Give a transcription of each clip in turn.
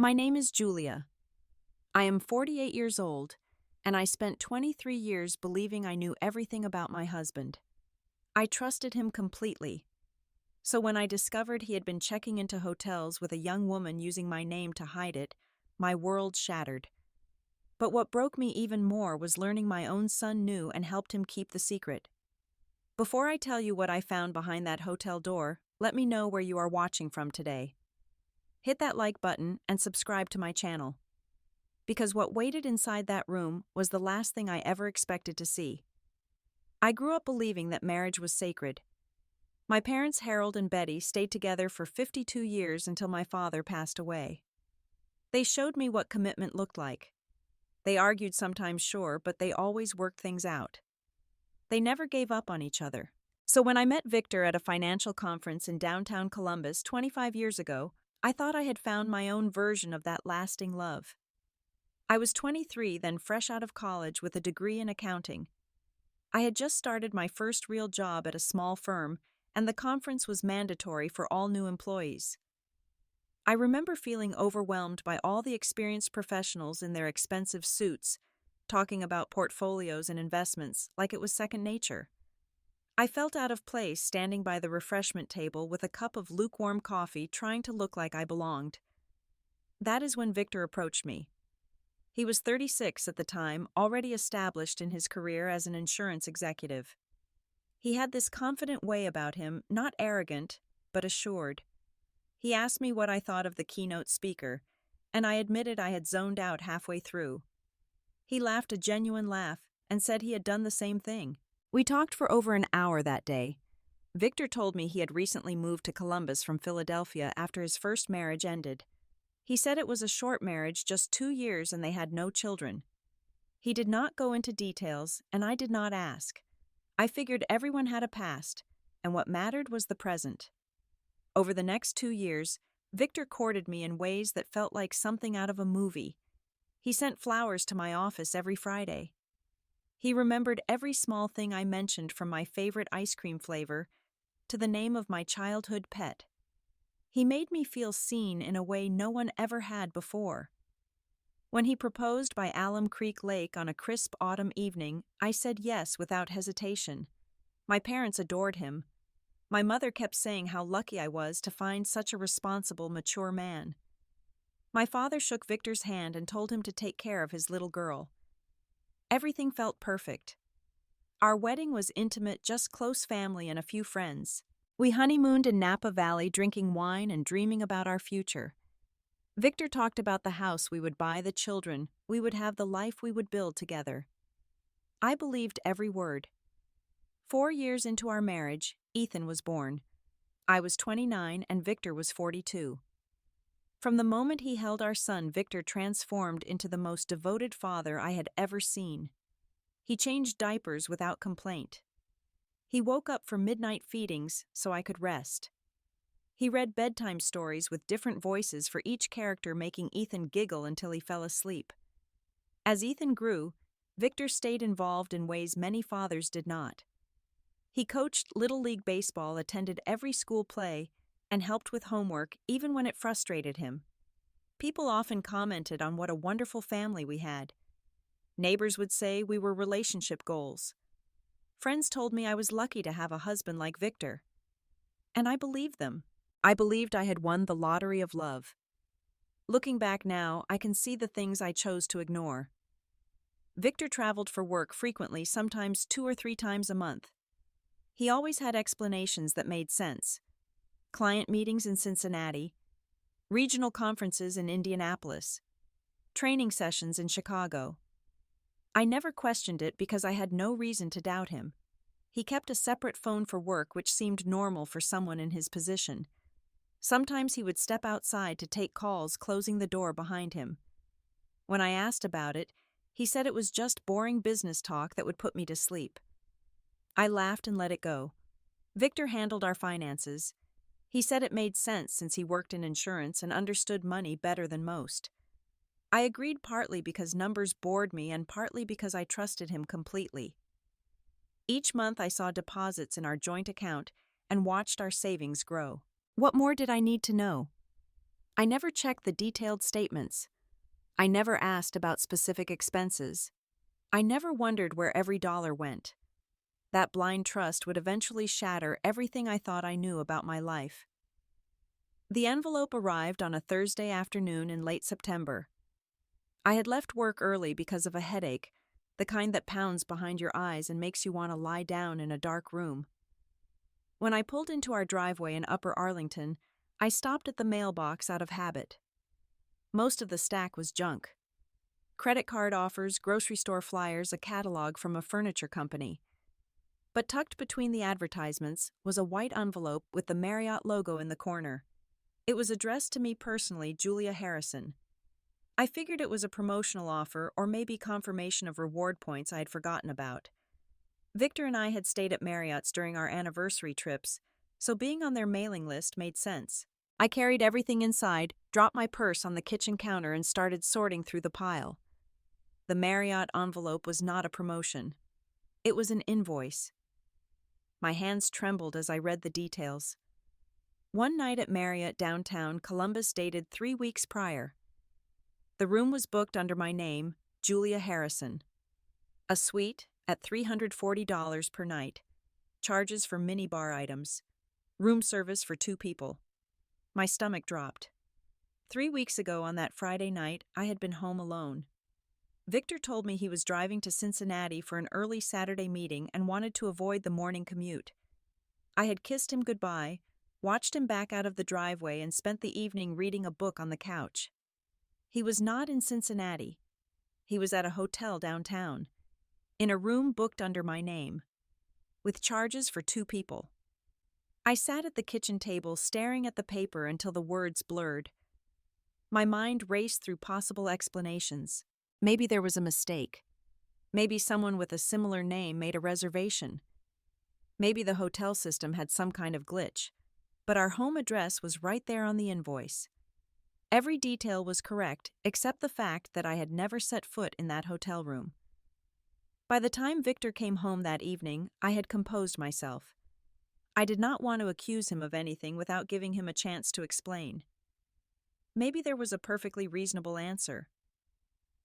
My name is Julia. I am 48 years old, and I spent 23 years believing I knew everything about my husband. I trusted him completely. So when I discovered he had been checking into hotels with a young woman using my name to hide it, my world shattered. But what broke me even more was learning my own son knew and helped him keep the secret. Before I tell you what I found behind that hotel door, let me know where you are watching from today. Hit that like button and subscribe to my channel. Because what waited inside that room was the last thing I ever expected to see. I grew up believing that marriage was sacred. My parents, Harold and Betty, stayed together for 52 years until my father passed away. They showed me what commitment looked like. They argued sometimes, sure, but they always worked things out. They never gave up on each other. So when I met Victor at a financial conference in downtown Columbus 25 years ago, I thought I had found my own version of that lasting love. I was 23, then fresh out of college with a degree in accounting. I had just started my first real job at a small firm, and the conference was mandatory for all new employees. I remember feeling overwhelmed by all the experienced professionals in their expensive suits, talking about portfolios and investments like it was second nature. I felt out of place standing by the refreshment table with a cup of lukewarm coffee trying to look like I belonged. That is when Victor approached me. He was 36 at the time, already established in his career as an insurance executive. He had this confident way about him, not arrogant, but assured. He asked me what I thought of the keynote speaker, and I admitted I had zoned out halfway through. He laughed a genuine laugh and said he had done the same thing. We talked for over an hour that day. Victor told me he had recently moved to Columbus from Philadelphia after his first marriage ended. He said it was a short marriage, just 2 years, and they had no children. He did not go into details, and I did not ask. I figured everyone had a past, and what mattered was the present. Over the next 2 years, Victor courted me in ways that felt like something out of a movie. He sent flowers to my office every Friday. He remembered every small thing I mentioned, from my favorite ice cream flavor to the name of my childhood pet. He made me feel seen in a way no one ever had before. When he proposed by Alum Creek Lake on a crisp autumn evening, I said yes without hesitation. My parents adored him. My mother kept saying how lucky I was to find such a responsible, mature man. My father shook Victor's hand and told him to take care of his little girl. Everything felt perfect. Our wedding was intimate, just close family and a few friends. We honeymooned in Napa Valley, drinking wine and dreaming about our future. Victor talked about the house we would buy, the children we would have, the life we would build together. I believed every word. 4 years into our marriage, Ethan was born. I was 29 and Victor was 42. From the moment he held our son, Victor transformed into the most devoted father I had ever seen. He changed diapers without complaint. He woke up for midnight feedings so I could rest. He read bedtime stories with different voices for each character, making Ethan giggle until he fell asleep. As Ethan grew, Victor stayed involved in ways many fathers did not. He coached Little League Baseball, attended every school play, and helped with homework even when it frustrated him. People often commented on what a wonderful family we had. Neighbors would say we were relationship goals. Friends told me I was lucky to have a husband like Victor. And I believed them. I believed I had won the lottery of love. Looking back now, I can see the things I chose to ignore. Victor traveled for work frequently, sometimes 2 or 3 times a month. He always had explanations that made sense. Client meetings in Cincinnati, regional conferences in Indianapolis, training sessions in Chicago. I never questioned it because I had no reason to doubt him. He kept a separate phone for work, which seemed normal for someone in his position. Sometimes he would step outside to take calls, closing the door behind him. When I asked about it, he said it was just boring business talk that would put me to sleep. I laughed and let it go. Victor handled our finances. He said it made sense since he worked in insurance and understood money better than most. I agreed, partly because numbers bored me and partly because I trusted him completely. Each month I saw deposits in our joint account and watched our savings grow. What more did I need to know? I never checked the detailed statements. I never asked about specific expenses. I never wondered where every dollar went. That blind trust would eventually shatter everything I thought I knew about my life. The envelope arrived on a Thursday afternoon in late September. I had left work early because of a headache, the kind that pounds behind your eyes and makes you want to lie down in a dark room. When I pulled into our driveway in Upper Arlington, I stopped at the mailbox out of habit. Most of the stack was junk. Credit card offers, grocery store flyers, a catalog from a furniture company. But tucked between the advertisements was a white envelope with the Marriott logo in the corner. It was addressed to me personally, Julia Harrison. I figured it was a promotional offer or maybe confirmation of reward points I had forgotten about. Victor and I had stayed at Marriott's during our anniversary trips, so being on their mailing list made sense. I carried everything inside, dropped my purse on the kitchen counter, and started sorting through the pile. The Marriott envelope was not a promotion. It was an invoice. My hands trembled as I read the details. One night at Marriott downtown Columbus dated 3 weeks prior. The room was booked under my name, Julia Harrison. A suite at $340 per night. Charges for minibar items. Room service for 2 people. My stomach dropped. 3 weeks ago on that Friday night, I had been home alone. Victor told me he was driving to Cincinnati for an early Saturday meeting and wanted to avoid the morning commute. I had kissed him goodbye, watched him back out of the driveway, and spent the evening reading a book on the couch. He was not in Cincinnati. He was at a hotel downtown, in a room booked under my name, with charges for 2 people. I sat at the kitchen table staring at the paper until the words blurred. My mind raced through possible explanations. Maybe there was a mistake. Maybe someone with a similar name made a reservation. Maybe the hotel system had some kind of glitch. But our home address was right there on the invoice. Every detail was correct except the fact that I had never set foot in that hotel room. By the time Victor came home that evening, I had composed myself. I did not want to accuse him of anything without giving him a chance to explain. Maybe there was a perfectly reasonable answer.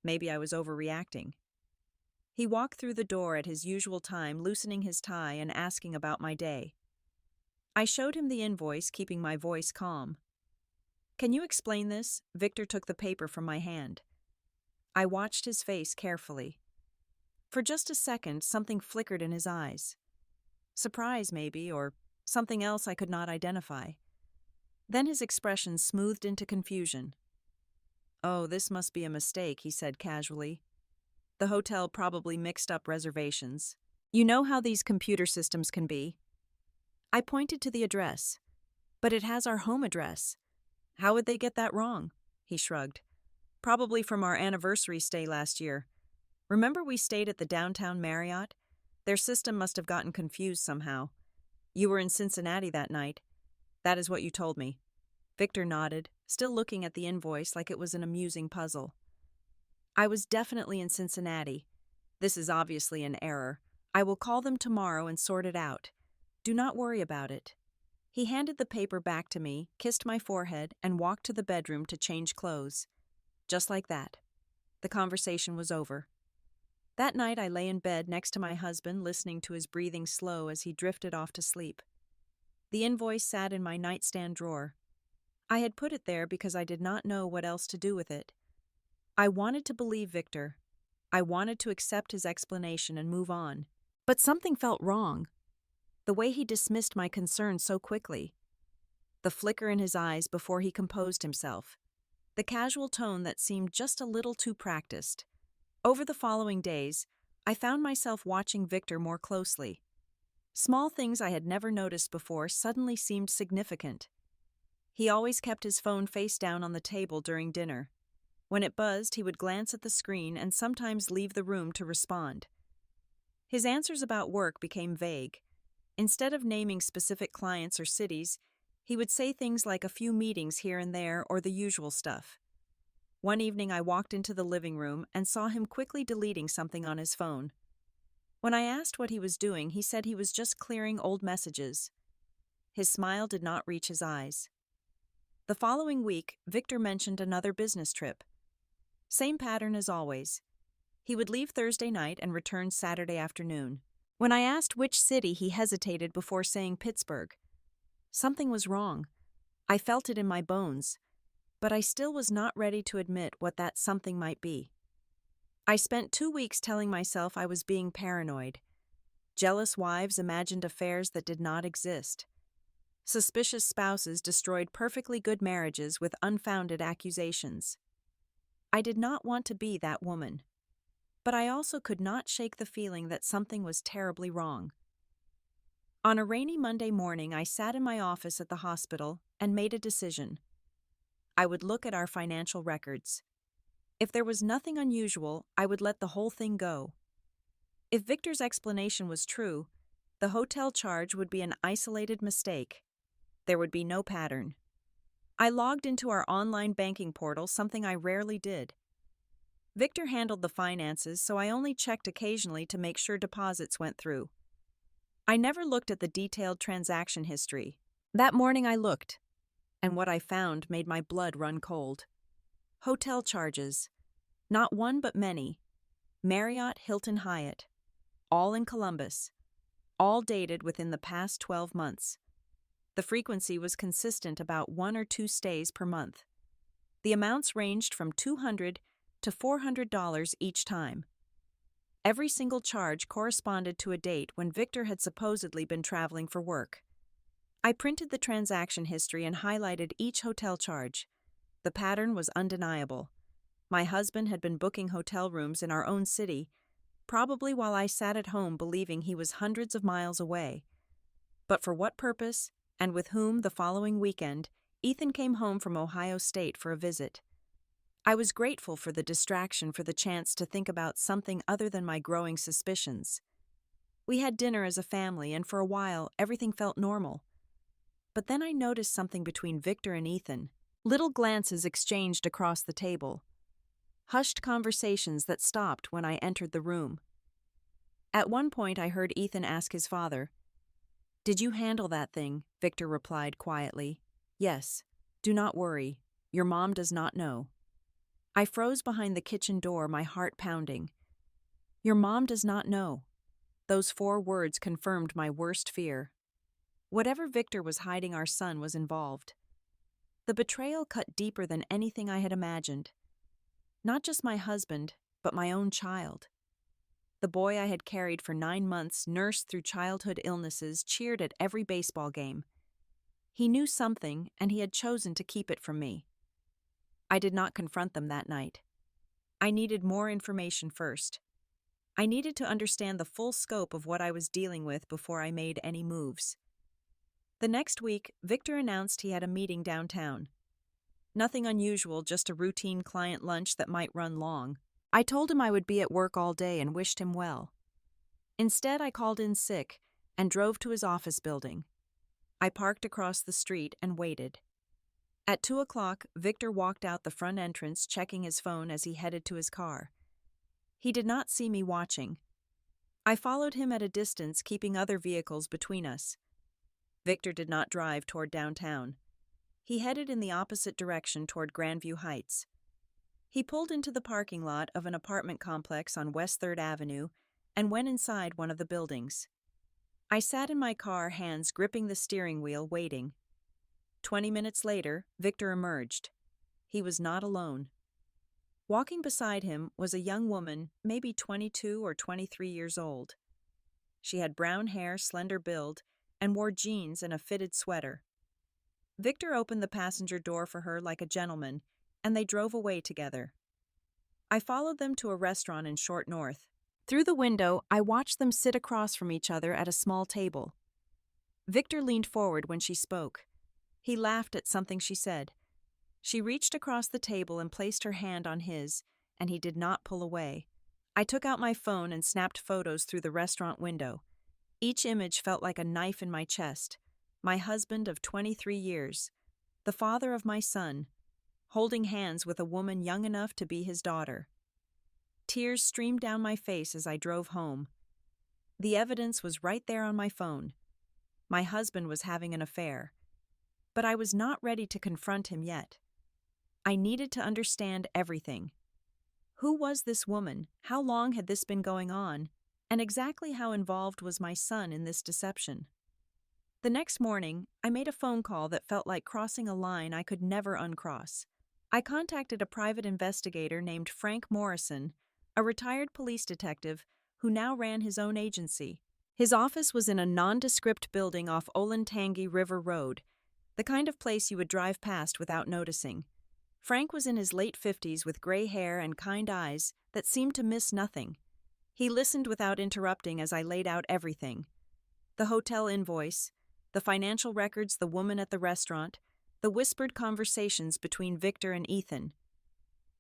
Maybe I was overreacting. He walked through the door at his usual time, loosening his tie and asking about my day. I showed him the invoice, keeping my voice calm. "Can you explain this?" Victor took the paper from my hand. I watched his face carefully. For just a second, something flickered in his eyes. Surprise, maybe, or something else I could not identify. Then his expression smoothed into confusion. "Oh, this must be a mistake," he said casually. "The hotel probably mixed up reservations. You know how these computer systems can be." I pointed to the address. "But it has our home address. How would they get that wrong?" He shrugged. "Probably from our anniversary stay last year. Remember we stayed at the downtown Marriott? Their system must have gotten confused somehow. You were in Cincinnati that night. That is what you told me." Victor nodded, still looking at the invoice like it was an amusing puzzle. "I was definitely in Cincinnati. This is obviously an error. I will call them tomorrow and sort it out. Do not worry about it." He handed the paper back to me, kissed my forehead, and walked to the bedroom to change clothes. Just like that. The conversation was over. That night I lay in bed next to my husband, listening to his breathing slow as he drifted off to sleep. The invoice sat in my nightstand drawer. I had put it there because I did not know what else to do with it. I wanted to believe Victor. I wanted to accept his explanation and move on. But something felt wrong. The way he dismissed my concerns so quickly. The flicker in his eyes before he composed himself. The casual tone that seemed just a little too practiced. Over the following days, I found myself watching Victor more closely. Small things I had never noticed before suddenly seemed significant. He always kept his phone face down on the table during dinner. When it buzzed, he would glance at the screen and sometimes leave the room to respond. His answers about work became vague. Instead of naming specific clients or cities, he would say things like a few meetings here and there or the usual stuff. One evening I walked into the living room and saw him quickly deleting something on his phone. When I asked what he was doing, he said he was just clearing old messages. His smile did not reach his eyes. The following week, Victor mentioned another business trip. Same pattern as always. He would leave Thursday night and return Saturday afternoon. When I asked which city, he hesitated before saying Pittsburgh. Something was wrong. I felt it in my bones, but I still was not ready to admit what that something might be. I spent 2 weeks telling myself I was being paranoid. Jealous wives imagined affairs that did not exist. Suspicious spouses destroyed perfectly good marriages with unfounded accusations. I did not want to be that woman, but I also could not shake the feeling that something was terribly wrong. On a rainy Monday morning, I sat in my office at the hospital and made a decision. I would look at our financial records. If there was nothing unusual, I would let the whole thing go. If Victor's explanation was true, the hotel charge would be an isolated mistake. There would be no pattern. I logged into our online banking portal, something I rarely did. Victor handled the finances, so I only checked occasionally to make sure deposits went through. I never looked at the detailed transaction history. That morning I looked, and what I found made my blood run cold. Hotel charges. Not one but many. Marriott, Hilton, Hyatt. All in Columbus. All dated within the past 12 months. The frequency was consistent, about 1 or 2 stays per month. The amounts ranged from $200 to $400 each time. Every single charge corresponded to a date when Victor had supposedly been traveling for work. I printed the transaction history and highlighted each hotel charge. The pattern was undeniable. My husband had been booking hotel rooms in our own city, probably while I sat at home believing he was hundreds of miles away. But for what purpose, and with whom the following weekend, Ethan came home from Ohio State for a visit. I was grateful for the distraction, for the chance to think about something other than my growing suspicions. We had dinner as a family, and for a while, everything felt normal. But then I noticed something between Victor and Ethan. Little glances exchanged across the table. Hushed conversations that stopped when I entered the room. At one point, I heard Ethan ask his father, "Did you handle that thing?" Victor replied quietly, "Yes. Do not worry. Your mom does not know." I froze behind the kitchen door, my heart pounding. Your mom does not know. Those 4 words confirmed my worst fear. Whatever Victor was hiding, our son was involved. The betrayal cut deeper than anything I had imagined. Not just my husband, but my own child. The boy I had carried for 9 months, nursed through childhood illnesses, cheered at every baseball game. He knew something, and he had chosen to keep it from me. I did not confront them that night. I needed more information first. I needed to understand the full scope of what I was dealing with before I made any moves. The next week, Victor announced he had a meeting downtown. Nothing unusual, just a routine client lunch that might run long. I told him I would be at work all day and wished him well. Instead, I called in sick and drove to his office building. I parked across the street and waited. At 2 o'clock, Victor walked out the front entrance, checking his phone as he headed to his car. He did not see me watching. I followed him at a distance, keeping other vehicles between us. Victor did not drive toward downtown. He headed in the opposite direction toward Grandview Heights. He pulled into the parking lot of an apartment complex on West 3rd Avenue and went inside one of the buildings. I sat in my car, hands gripping the steering wheel, waiting. 20 minutes later, Victor emerged. He was not alone. Walking beside him was a young woman, maybe 22 or 23 years old. She had brown hair, slender build, and wore jeans and a fitted sweater. Victor opened the passenger door for her like a gentleman, and they drove away together. I followed them to a restaurant in Short North. Through the window, I watched them sit across from each other at a small table. Victor leaned forward when she spoke. He laughed at something she said. She reached across the table and placed her hand on his, and he did not pull away. I took out my phone and snapped photos through the restaurant window. Each image felt like a knife in my chest. My husband of 23 years, the father of my son, holding hands with a woman young enough to be his daughter. Tears streamed down my face as I drove home. The evidence was right there on my phone. My husband was having an affair. But I was not ready to confront him yet. I needed to understand everything. Who was this woman? How long had this been going on? And exactly how involved was my son in this deception? The next morning, I made a phone call that felt like crossing a line I could never uncross. I contacted a private investigator named Frank Morrison, a retired police detective who now ran his own agency. His office was in a nondescript building off Olentangy River Road, the kind of place you would drive past without noticing. Frank was in his late 50s with gray hair and kind eyes that seemed to miss nothing. He listened without interrupting as I laid out everything. The hotel invoice, the financial records, the woman at the restaurant, the whispered conversations between Victor and Ethan.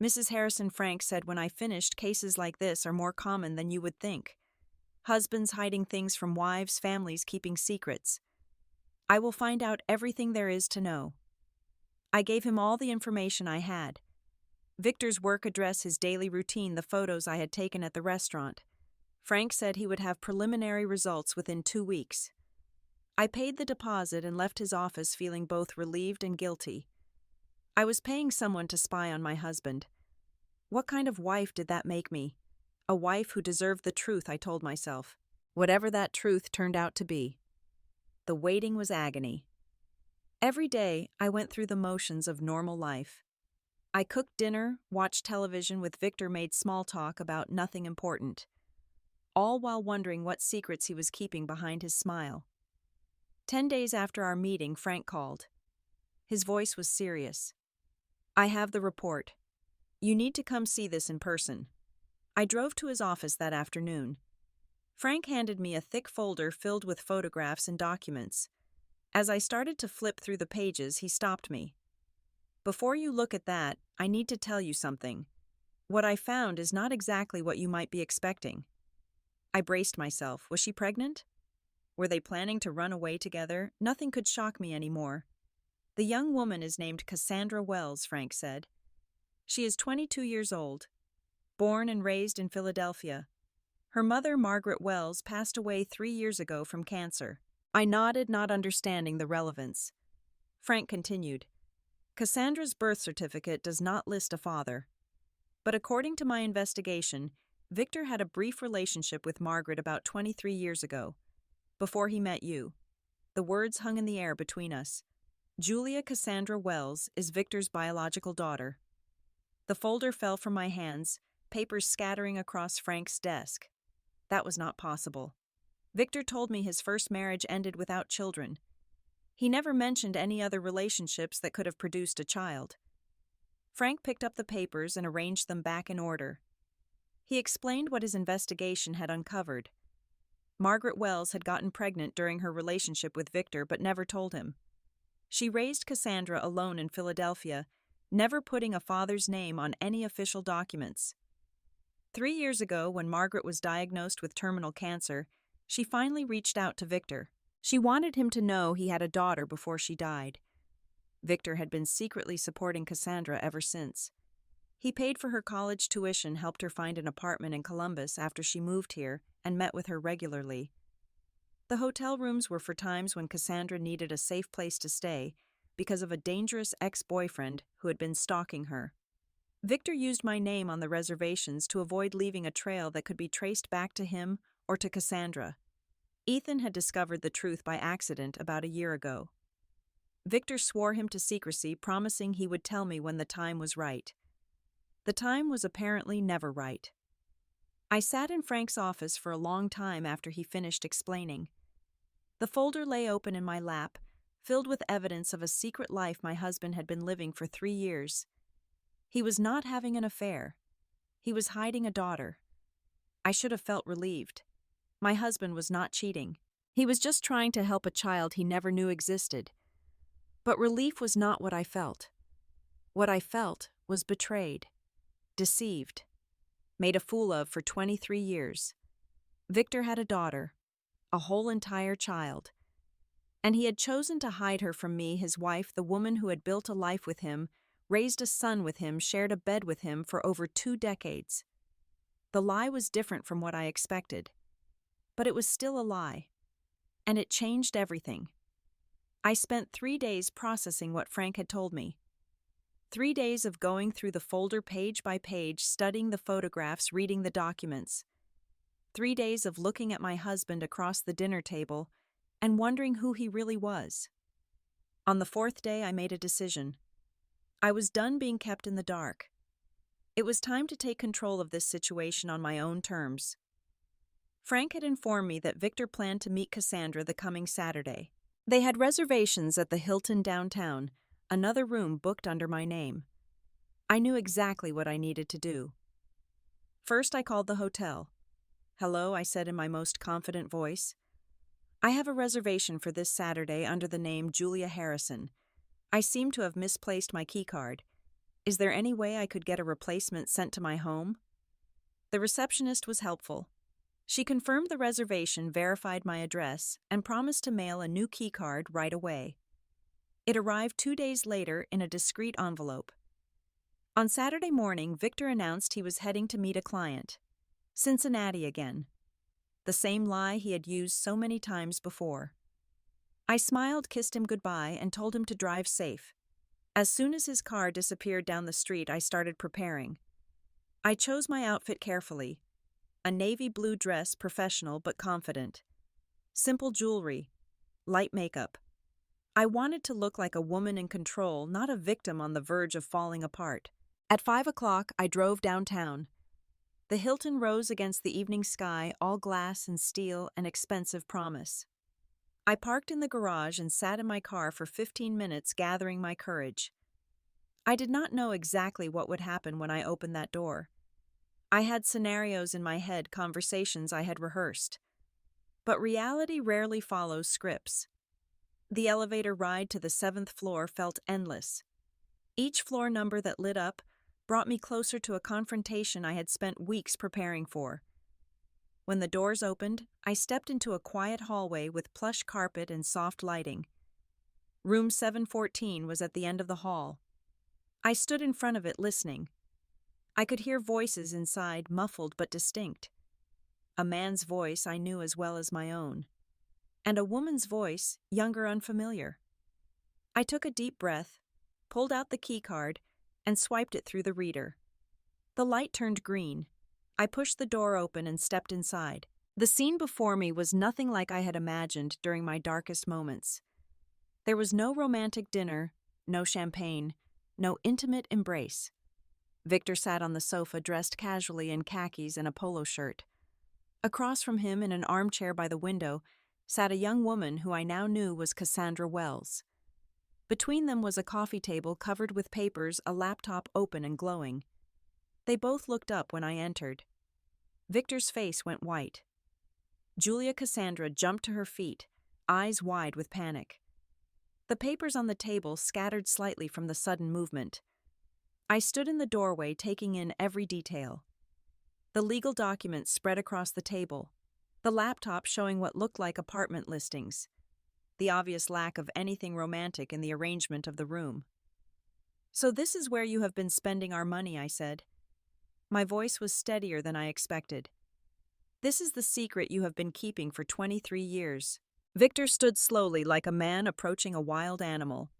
Mrs. Harrison Frank said when I finished, cases like this are more common than you would think. Husbands hiding things from wives, families keeping secrets. I will find out everything there is to know. I gave him all the information I had. Victor's work address, his daily routine, the photos I had taken at the restaurant. Frank said he would have preliminary results within 2 weeks. I paid the deposit and left his office feeling both relieved and guilty. I was paying someone to spy on my husband. What kind of wife did that make me? A wife who deserved the truth, I told myself. Whatever that truth turned out to be. The waiting was agony. Every day, I went through the motions of normal life. I cooked dinner, watched television with Victor, made small talk about nothing important, all while wondering what secrets he was keeping behind his smile. 10 days after our meeting, Frank called. His voice was serious. I have the report. You need to come see this in person. I drove to his office that afternoon. Frank handed me a thick folder filled with photographs and documents. As I started to flip through the pages, he stopped me. Before you look at that, I need to tell you something. What I found is not exactly what you might be expecting. I braced myself. Was she pregnant? Were they planning to run away together? Nothing could shock me anymore. The young woman is named Cassandra Wells, Frank said. She is 22 years old, born and raised in Philadelphia. Her mother, Margaret Wells, passed away 3 years ago from cancer. I nodded, not understanding the relevance. Frank continued. Cassandra's birth certificate does not list a father. But according to my investigation, Victor had a brief relationship with Margaret about 23 years ago, before he met you. The words hung in the air between us. Julia Cassandra Wells is Victor's biological daughter. The folder fell from my hands, papers scattering across Frank's desk. That was not possible. Victor told me his first marriage ended without children. He never mentioned any other relationships that could have produced a child. Frank picked up the papers and arranged them back in order. He explained what his investigation had uncovered. Margaret Wells had gotten pregnant during her relationship with Victor but never told him. She raised Cassandra alone in Philadelphia, never putting a father's name on any official documents. 3 years ago, when Margaret was diagnosed with terminal cancer, she finally reached out to Victor. She wanted him to know he had a daughter before she died. Victor had been secretly supporting Cassandra ever since. He paid for her college tuition, helped her find an apartment in Columbus after she moved here, and met with her regularly. The hotel rooms were for times when Cassandra needed a safe place to stay because of a dangerous ex-boyfriend who had been stalking her. Victor used my name on the reservations to avoid leaving a trail that could be traced back to him or to Cassandra. Ethan had discovered the truth by accident about a year ago. Victor swore him to secrecy, promising he would tell me when the time was right. The time was apparently never right. I sat in Frank's office for a long time after he finished explaining. The folder lay open in my lap, filled with evidence of a secret life my husband had been living for 3 years. He was not having an affair. He was hiding a daughter. I should have felt relieved. My husband was not cheating. He was just trying to help a child he never knew existed. But relief was not what I felt. What I felt was betrayed, deceived, made a fool of for 23 years. Victor had a daughter, a whole entire child, and he had chosen to hide her from me, his wife, the woman who had built a life with him, raised a son with him, shared a bed with him for over 2 decades. The lie was different from what I expected, but it was still a lie, and it changed everything. I spent 3 days processing what Frank had told me. 3 days of going through the folder page by page, studying the photographs, reading the documents. 3 days of looking at my husband across the dinner table and wondering who he really was. On the fourth day, I made a decision. I was done being kept in the dark. It was time to take control of this situation on my own terms. Frank had informed me that Victor planned to meet Cassandra the coming Saturday. They had reservations at the Hilton downtown, another room booked under my name. I knew exactly what I needed to do. First, I called the hotel. "Hello," I said in my most confident voice. "I have a reservation for this Saturday under the name Julia Harrison. I seem to have misplaced my keycard. Is there any way I could get a replacement sent to my home?" The receptionist was helpful. She confirmed the reservation, verified my address, and promised to mail a new keycard right away. It arrived 2 days later in a discreet envelope. On Saturday morning, Victor announced he was heading to meet a client. Cincinnati again. The same lie he had used so many times before. I smiled, kissed him goodbye, and told him to drive safe. As soon as his car disappeared down the street, I started preparing. I chose my outfit carefully. A navy blue dress, professional but confident. Simple jewelry. Light makeup. I wanted to look like a woman in control, not a victim on the verge of falling apart. At 5 o'clock, I drove downtown. The Hilton rose against the evening sky, all glass and steel and expensive promise. I parked in the garage and sat in my car for 15 minutes, gathering my courage. I did not know exactly what would happen when I opened that door. I had scenarios in my head, conversations I had rehearsed. But reality rarely follows scripts. The elevator ride to the 7th floor felt endless. Each floor number that lit up brought me closer to a confrontation I had spent weeks preparing for. When the doors opened, I stepped into a quiet hallway with plush carpet and soft lighting. Room 714 was at the end of the hall. I stood in front of it listening. I could hear voices inside, muffled but distinct. A man's voice I knew as well as my own. And a woman's voice, younger, unfamiliar. I took a deep breath, pulled out the keycard, and swiped it through the reader. The light turned green. I pushed the door open and stepped inside. The scene before me was nothing like I had imagined during my darkest moments. There was no romantic dinner, no champagne, no intimate embrace. Victor sat on the sofa dressed casually in khakis and a polo shirt. Across from him, in an armchair by the window, sat a young woman who I now knew was Cassandra Wells. Between them was a coffee table covered with papers, a laptop open and glowing. They both looked up when I entered. Victor's face went white. Julia Cassandra jumped to her feet, eyes wide with panic. The papers on the table scattered slightly from the sudden movement. I stood in the doorway, taking in every detail. The legal documents spread across the table, the laptop showing what looked like apartment listings, the obvious lack of anything romantic in the arrangement of the room. "So this is where you have been spending our money," I said. My voice was steadier than I expected. "This is the secret you have been keeping for 23 years. Victor stood slowly, like a man approaching a wild animal.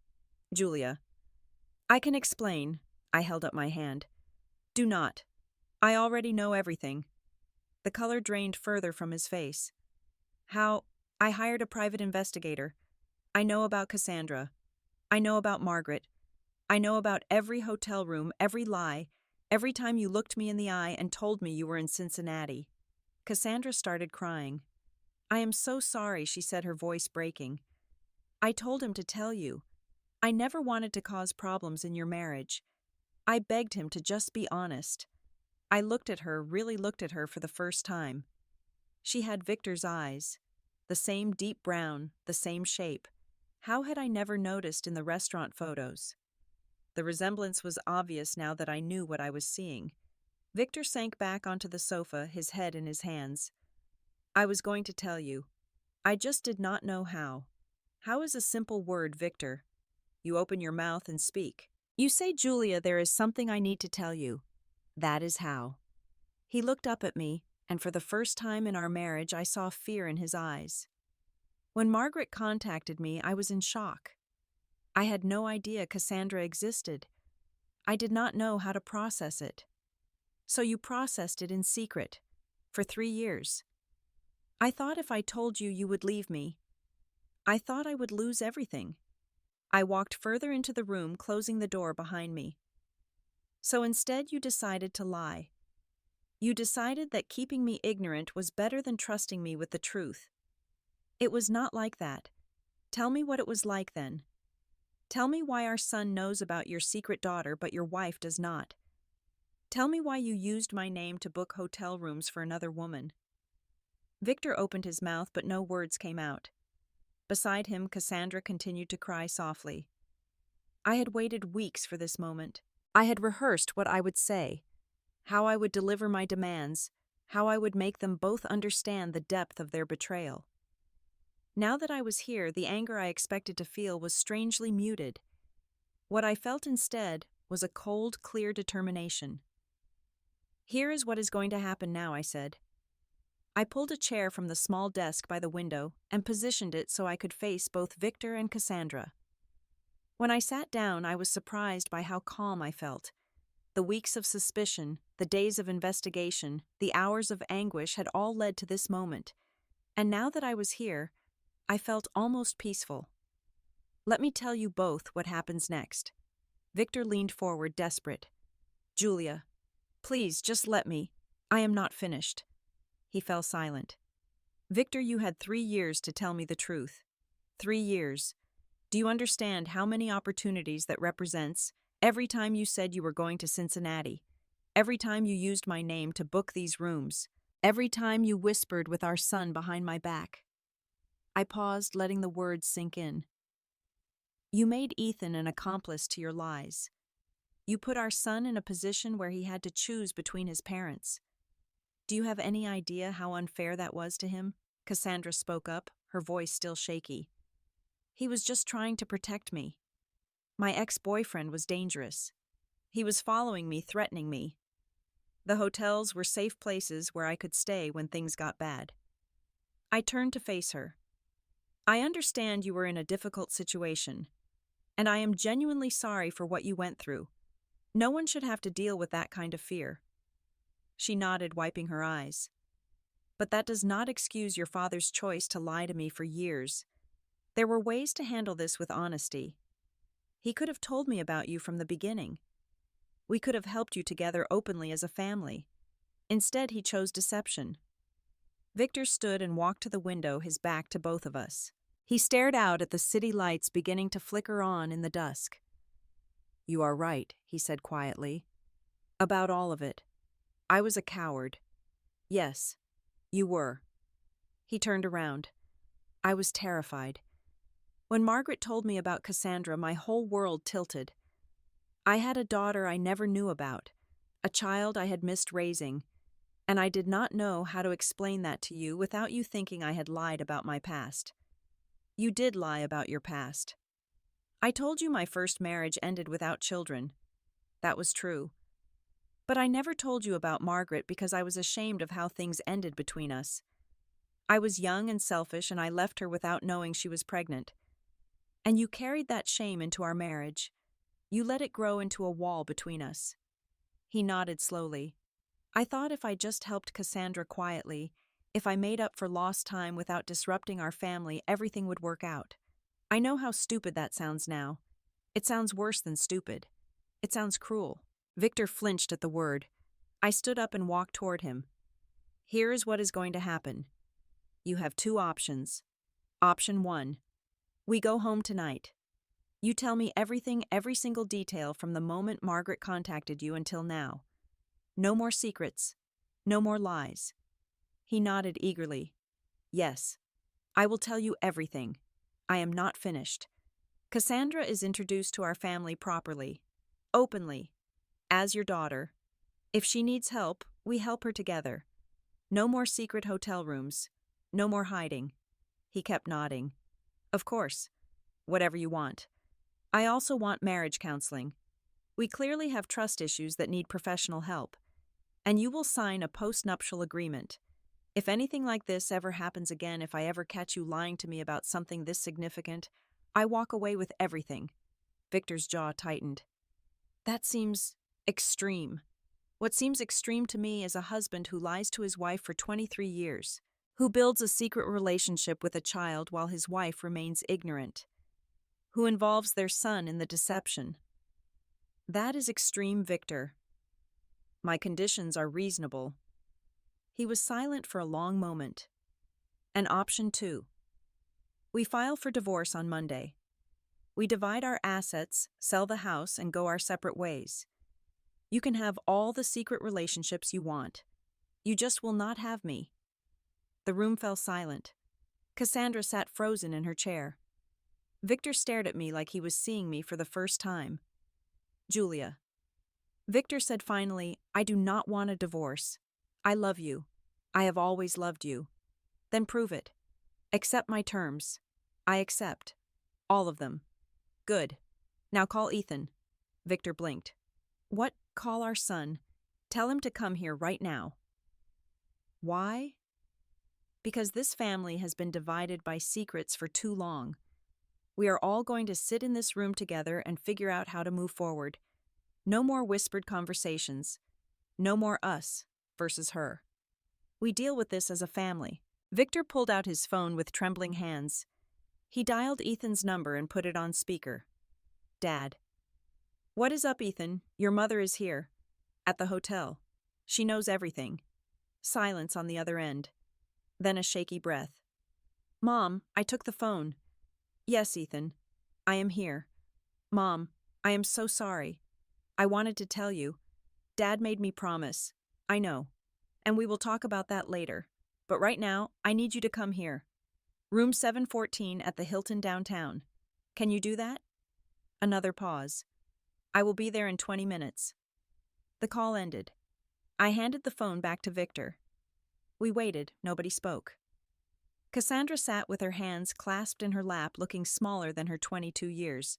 "Julia." "I can explain." I held up my hand. "Do not. I already know everything." The color drained further from his face. "How? I hired a private investigator. I know about Cassandra. I know about Margaret. I know about every hotel room, every lie, every time you looked me in the eye and told me you were in Cincinnati." Cassandra started crying. "I am so sorry," she said, her voice breaking. "I told him to tell you. I never wanted to cause problems in your marriage. I begged him to just be honest." I looked at her, really looked at her for the first time. She had Victor's eyes. The same deep brown, the same shape. How had I never noticed in the restaurant photos? The resemblance was obvious now that I knew what I was seeing. Victor sank back onto the sofa, his head in his hands. "I was going to tell you. I just did not know how. How is a simple word, Victor? You open your mouth and speak. You say, 'Julia, there is something I need to tell you.' That is how." He looked up at me, and for the first time in our marriage I saw fear in his eyes. When Margaret contacted me, I was in shock. I had no idea Cassandra existed. I did not know how to process it. So you processed it in secret, for 3 years. I thought if I told you, you would leave me. I thought I would lose everything. I walked further into the room, closing the door behind me. So instead, you decided to lie. You decided that keeping me ignorant was better than trusting me with the truth. It was not like that. Tell me what it was like then. Tell me why our son knows about your secret daughter but your wife does not. Tell me why you used my name to book hotel rooms for another woman. Victor opened his mouth but no words came out. Beside him, Cassandra continued to cry softly. I had waited weeks for this moment. I had rehearsed what I would say, how I would deliver my demands, how I would make them both understand the depth of their betrayal. Now that I was here, the anger I expected to feel was strangely muted. What I felt instead was a cold, clear determination. Here is what is going to happen now, I said. I pulled a chair from the small desk by the window and positioned it so I could face both Victor and Cassandra. When I sat down, I was surprised by how calm I felt. The weeks of suspicion, the days of investigation, the hours of anguish had all led to this moment. And now that I was here, I felt almost peaceful. Let me tell you both what happens next. Victor leaned forward, desperate. Julia, please, just let me. I am not finished. He fell silent. Victor, you had 3 years to tell me the truth. 3 years. Do you understand how many opportunities that represents? Every time you said you were going to Cincinnati. Every time you used my name to book these rooms. Every time you whispered with our son behind my back. I paused, letting the words sink in. You made Ethan an accomplice to your lies. You put our son in a position where he had to choose between his parents. Do you have any idea how unfair that was to him? Cassandra spoke up, her voice still shaky. He was just trying to protect me. My ex-boyfriend was dangerous. He was following me, threatening me. The hotels were safe places where I could stay when things got bad. I turned to face her. I understand you were in a difficult situation, and I am genuinely sorry for what you went through. No one should have to deal with that kind of fear. She nodded, wiping her eyes. But that does not excuse your father's choice to lie to me for years. There were ways to handle this with honesty. He could have told me about you from the beginning. We could have helped you together openly as a family. Instead, he chose deception. Victor stood and walked to the window, his back to both of us. He stared out at the city lights beginning to flicker on in the dusk. You are right, he said quietly. About all of it. I was a coward. Yes, you were. He turned around. I was terrified. When Margaret told me about Cassandra, my whole world tilted. I had a daughter I never knew about, a child I had missed raising, and I did not know how to explain that to you without you thinking I had lied about my past. You did lie about your past. I told you my first marriage ended without children. That was true. But I never told you about Margaret because I was ashamed of how things ended between us. I was young and selfish, and I left her without knowing she was pregnant. And you carried that shame into our marriage. You let it grow into a wall between us. He nodded slowly. I thought if I just helped Cassandra quietly, if I made up for lost time without disrupting our family, everything would work out. I know how stupid that sounds now. It sounds worse than stupid. It sounds cruel. Victor flinched at the word. I stood up and walked toward him. Here is what is going to happen. You have 2 options. Option 1. We go home tonight. You tell me everything, every single detail from the moment Margaret contacted you until now. No more secrets. No more lies. He nodded eagerly. Yes. I will tell you everything. I am not finished. Cassandra is introduced to our family properly. Openly. As your daughter. If she needs help, we help her together. No more secret hotel rooms. No more hiding. He kept nodding. Of course. Whatever you want. I also want marriage counseling. We clearly have trust issues that need professional help. And you will sign a postnuptial agreement. If anything like this ever happens again, if I ever catch you lying to me about something this significant, I walk away with everything. Victor's jaw tightened. That seems extreme. What seems extreme to me is a husband who lies to his wife for 23 years, who builds a secret relationship with a child while his wife remains ignorant, who involves their son in the deception. That is extreme, Victor. My conditions are reasonable. He was silent for a long moment. An option two. We file for divorce on Monday. We divide our assets, sell the house, and go our separate ways. You can have all the secret relationships you want. You just will not have me. The room fell silent. Cassandra sat frozen in her chair. Victor stared at me like he was seeing me for the first time. Julia. Victor said finally, I do not want a divorce. I love you. I have always loved you. Then prove it. Accept my terms. I accept. All of them. Good. Now call Ethan. Victor blinked. What? Call our son. Tell him to come here right now. Why? Because this family has been divided by secrets for too long. We are all going to sit in this room together and figure out how to move forward. No more whispered conversations. No more us versus her. We deal with this as a family. Victor pulled out his phone with trembling hands. He dialed Ethan's number and put it on speaker. Dad. What is up, Ethan? Your mother is here. At the hotel. She knows everything. Silence on the other end. Then a shaky breath. Mom, I took the phone. Yes, Ethan. I am here. Mom, I am so sorry. I wanted to tell you. Dad made me promise. I know. And we will talk about that later. But right now, I need you to come here. Room 714 at the Hilton downtown. Can you do that? Another pause. I will be there in 20 minutes. The call ended. I handed the phone back to Victor. We waited. Nobody spoke. Cassandra sat with her hands clasped in her lap, looking smaller than her 22 years.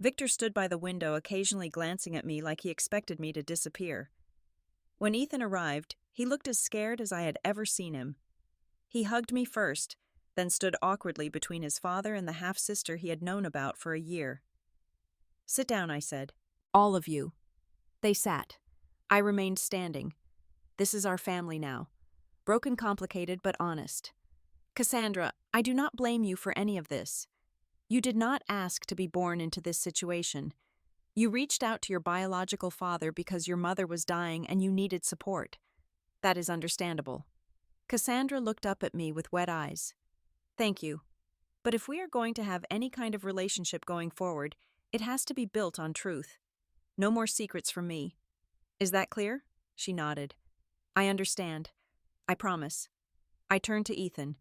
Victor stood by the window, occasionally glancing at me like he expected me to disappear. When Ethan arrived, he looked as scared as I had ever seen him. He hugged me first, then stood awkwardly between his father and the half-sister he had known about for a year. Sit down, I said. All of you. They sat. I remained standing. This is our family now. Broken, complicated, but honest. Cassandra, I do not blame you for any of this. You did not ask to be born into this situation. You reached out to your biological father because your mother was dying and you needed support. That is understandable. Cassandra looked up at me with wet eyes. Thank you. But if we are going to have any kind of relationship going forward, it has to be built on truth. No more secrets from me. Is that clear? She nodded. I understand. I promise. I turned to Ethan.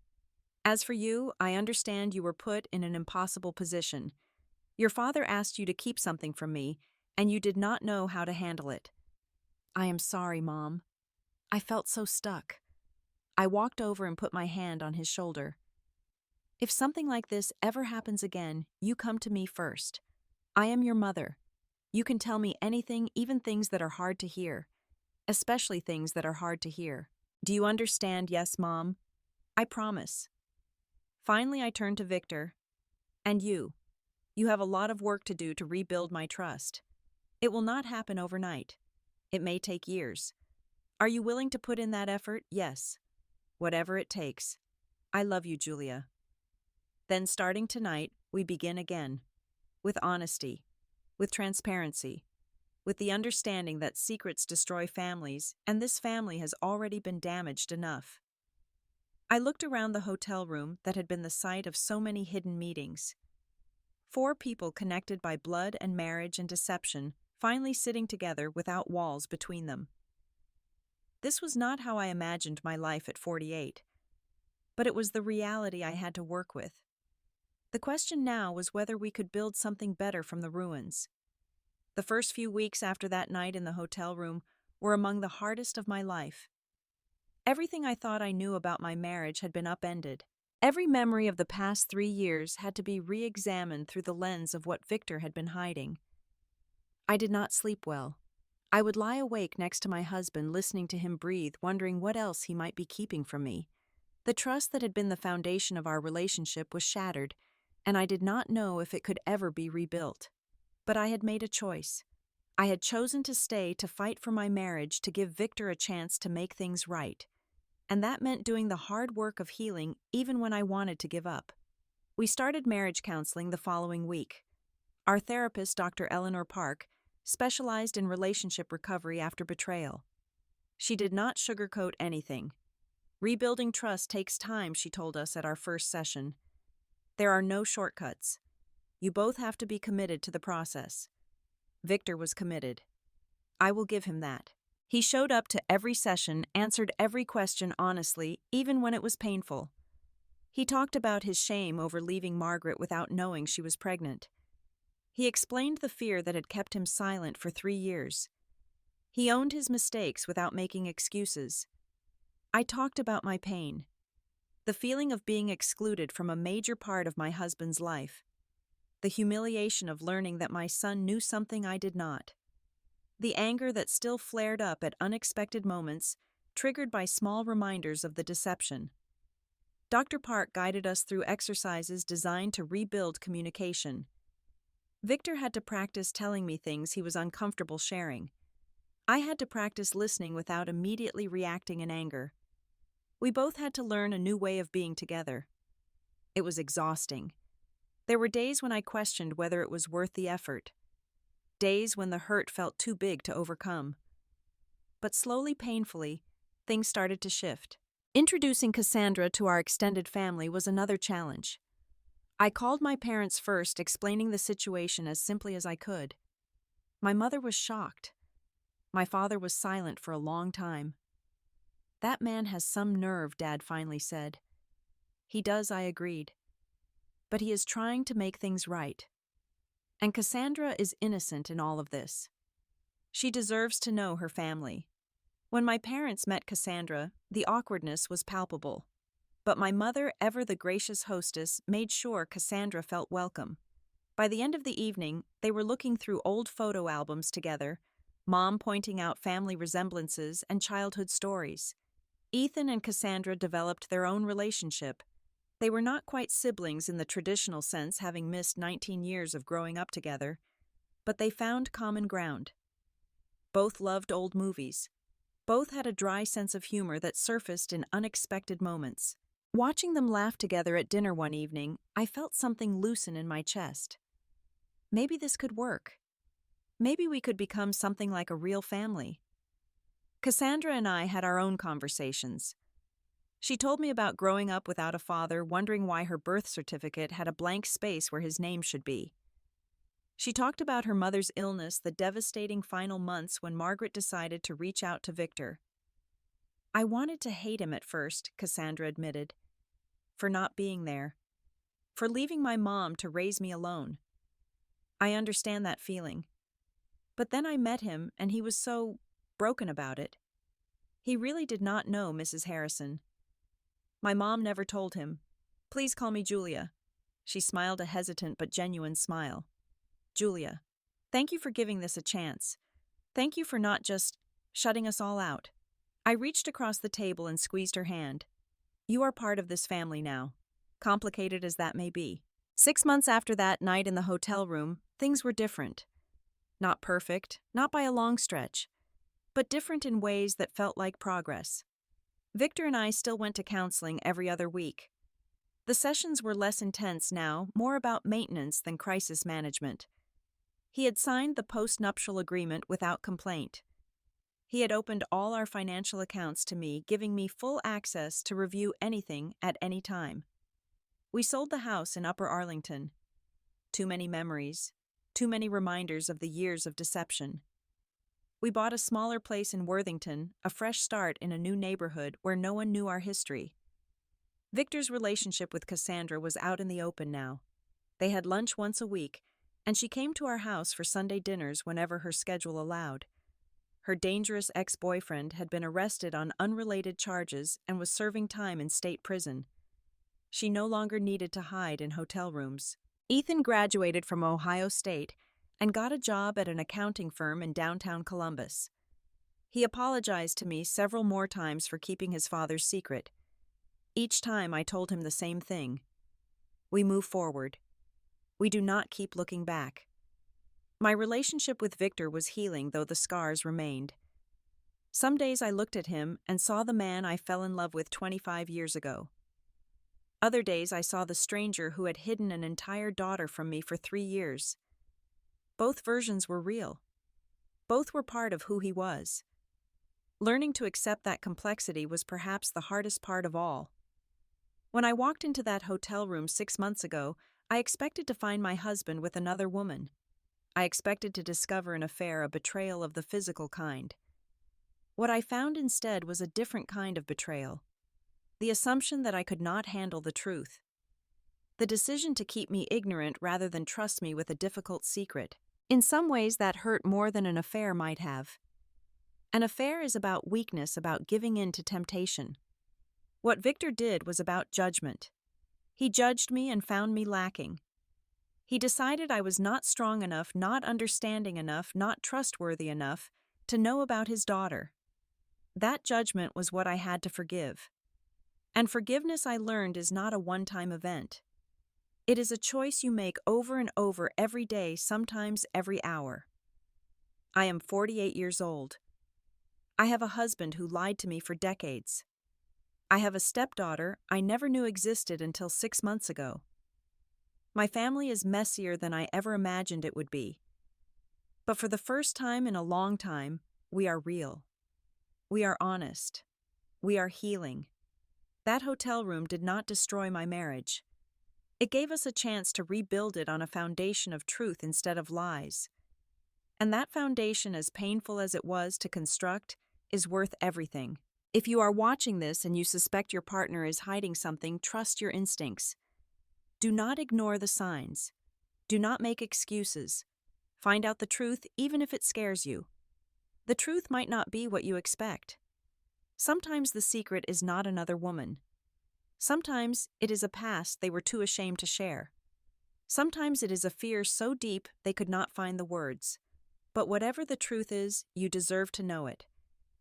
As for you, I understand you were put in an impossible position. Your father asked you to keep something from me, and you did not know how to handle it. I am sorry, Mom. I felt so stuck. I walked over and put my hand on his shoulder. If something like this ever happens again, you come to me first. I am your mother. You can tell me anything, even things that are hard to hear. Especially things that are hard to hear. Do you understand? Yes, Mom. I promise. Finally, I turned to Victor. And you. You have a lot of work to do to rebuild my trust. It will not happen overnight. It may take years. Are you willing to put in that effort? Yes. Whatever it takes. I love you, Julia. Then starting tonight, we begin again. With honesty. With transparency. With the understanding that secrets destroy families, and this family has already been damaged enough. I looked around the hotel room that had been the site of so many hidden meetings. 4 people connected by blood and marriage and deception, finally sitting together without walls between them. This was not how I imagined my life at 48, but it was the reality I had to work with. The question now was whether we could build something better from the ruins. The first few weeks after that night in the hotel room were among the hardest of my life. Everything I thought I knew about my marriage had been upended. Every memory of the past 3 years had to be re-examined through the lens of what Victor had been hiding. I did not sleep well. I would lie awake next to my husband, listening to him breathe, wondering what else he might be keeping from me. The trust that had been the foundation of our relationship was shattered, and I did not know if it could ever be rebuilt. But I had made a choice. I had chosen to stay to fight for my marriage, to give Victor a chance to make things right. And that meant doing the hard work of healing even when I wanted to give up. We started marriage counseling the following week. Our therapist, Dr. Eleanor Park, specialized in relationship recovery after betrayal. She did not sugarcoat anything. Rebuilding trust takes time, she told us at our first session. There are no shortcuts. You both have to be committed to the process. Victor was committed. I will give him that. He showed up to every session, answered every question honestly, even when it was painful. He talked about his shame over leaving Margaret without knowing she was pregnant. He explained the fear that had kept him silent for 3 years. He owned his mistakes without making excuses. I talked about my pain, the feeling of being excluded from a major part of my husband's life, the humiliation of learning that my son knew something I did not, the anger that still flared up at unexpected moments, triggered by small reminders of the deception. Dr. Park guided us through exercises designed to rebuild communication. Victor had to practice telling me things he was uncomfortable sharing. I had to practice listening without immediately reacting in anger. We both had to learn a new way of being together. It was exhausting. There were days when I questioned whether it was worth the effort. Days when the hurt felt too big to overcome. But slowly, painfully, things started to shift. Introducing Cassandra to our extended family was another challenge. I called my parents first, explaining the situation as simply as I could. My mother was shocked. My father was silent for a long time. "That man has some nerve," Dad finally said. "He does," I agreed. "But he is trying to make things right. And Cassandra is innocent in all of this. She deserves to know her family." When my parents met Cassandra, the awkwardness was palpable. But my mother, ever the gracious hostess, made sure Cassandra felt welcome. By the end of the evening, they were looking through old photo albums together, Mom pointing out family resemblances and childhood stories. Ethan and Cassandra developed their own relationship. They were not quite siblings in the traditional sense, having missed 19 years of growing up together, but they found common ground. Both loved old movies. Both had a dry sense of humor that surfaced in unexpected moments. Watching them laugh together at dinner one evening, I felt something loosen in my chest. Maybe this could work. Maybe we could become something like a real family. Cassandra and I had our own conversations. She told me about growing up without a father, wondering why her birth certificate had a blank space where his name should be. She talked about her mother's illness, the devastating final months when Margaret decided to reach out to Victor. "I wanted to hate him at first," Cassandra admitted, "for not being there, for leaving my mom to raise me alone. I understand that feeling. But then I met him, and he was so broken about it. He really did not know Mrs. Harrison. My mom never told him. Please call me Julia." She smiled a hesitant but genuine smile. "Julia, thank you for giving this a chance. Thank you for not just shutting us all out." I reached across the table and squeezed her hand. "You are part of this family now, complicated as that may be." 6 months after that night in the hotel room, things were different. Not perfect, not by a long stretch, but different in ways that felt like progress. Victor and I still went to counseling every other week. The sessions were less intense now, more about maintenance than crisis management. He had signed the post-nuptial agreement without complaint. He had opened all our financial accounts to me, giving me full access to review anything at any time. We sold the house in Upper Arlington. Too many memories, too many reminders of the years of deception. We bought a smaller place in Worthington, a fresh start in a new neighborhood where no one knew our history. Victor's relationship with Cassandra was out in the open now. They had lunch once a week, and she came to our house for Sunday dinners whenever her schedule allowed. Her dangerous ex-boyfriend had been arrested on unrelated charges and was serving time in state prison. She no longer needed to hide in hotel rooms. Ethan graduated from Ohio State, and got a job at an accounting firm in downtown Columbus. He apologized to me several more times for keeping his father's secret. Each time I told him the same thing. We move forward. We do not keep looking back. My relationship with Victor was healing, though the scars remained. Some days I looked at him and saw the man I fell in love with 25 years ago. Other days I saw the stranger who had hidden an entire daughter from me for 3 years. Both versions were real. Both were part of who he was. Learning to accept that complexity was perhaps the hardest part of all. When I walked into that hotel room 6 months ago, I expected to find my husband with another woman. I expected to discover an affair, a betrayal of the physical kind. What I found instead was a different kind of betrayal. The assumption that I could not handle the truth. The decision to keep me ignorant rather than trust me with a difficult secret. In some ways, that hurt more than an affair might have. An affair is about weakness, about giving in to temptation. What Victor did was about judgment. He judged me and found me lacking. He decided I was not strong enough, not understanding enough, not trustworthy enough to know about his daughter. That judgment was what I had to forgive. And forgiveness, I learned, is not a one-time event. It is a choice you make over and over every day, sometimes every hour. I am 48 years old. I have a husband who lied to me for decades. I have a stepdaughter I never knew existed until 6 months ago. My family is messier than I ever imagined it would be. But for the first time in a long time, we are real. We are honest. We are healing. That hotel room did not destroy my marriage. It gave us a chance to rebuild it on a foundation of truth instead of lies. And that foundation, as painful as it was to construct, is worth everything. If you are watching this and you suspect your partner is hiding something, trust your instincts. Do not ignore the signs. Do not make excuses. Find out the truth even if it scares you. The truth might not be what you expect. Sometimes the secret is not another woman. Sometimes it is a past they were too ashamed to share. Sometimes it is a fear so deep they could not find the words. But whatever the truth is, you deserve to know it.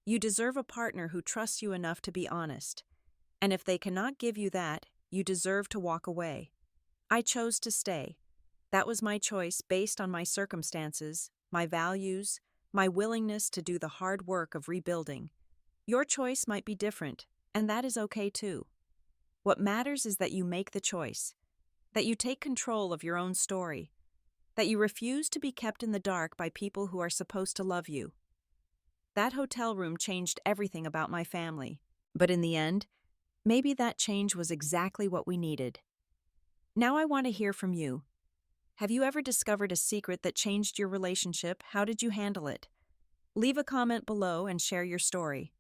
You deserve a partner who trusts you enough to be honest. And if they cannot give you that, you deserve to walk away. I chose to stay. That was my choice based on my circumstances, my values, my willingness to do the hard work of rebuilding. Your choice might be different, and that is okay too. What matters is that you make the choice, that you take control of your own story, that you refuse to be kept in the dark by people who are supposed to love you. That hotel room changed everything about my family, but in the end, maybe that change was exactly what we needed. Now I want to hear from you. Have you ever discovered a secret that changed your relationship? How did you handle it? Leave a comment below and share your story.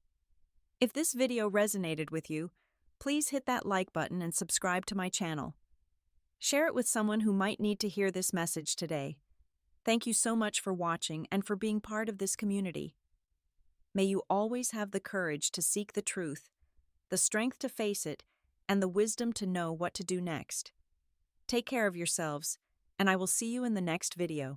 If this video resonated with you, please hit that like button and subscribe to my channel. Share it with someone who might need to hear this message today. Thank you so much for watching and for being part of this community. May you always have the courage to seek the truth, the strength to face it, and the wisdom to know what to do next. Take care of yourselves, and I will see you in the next video.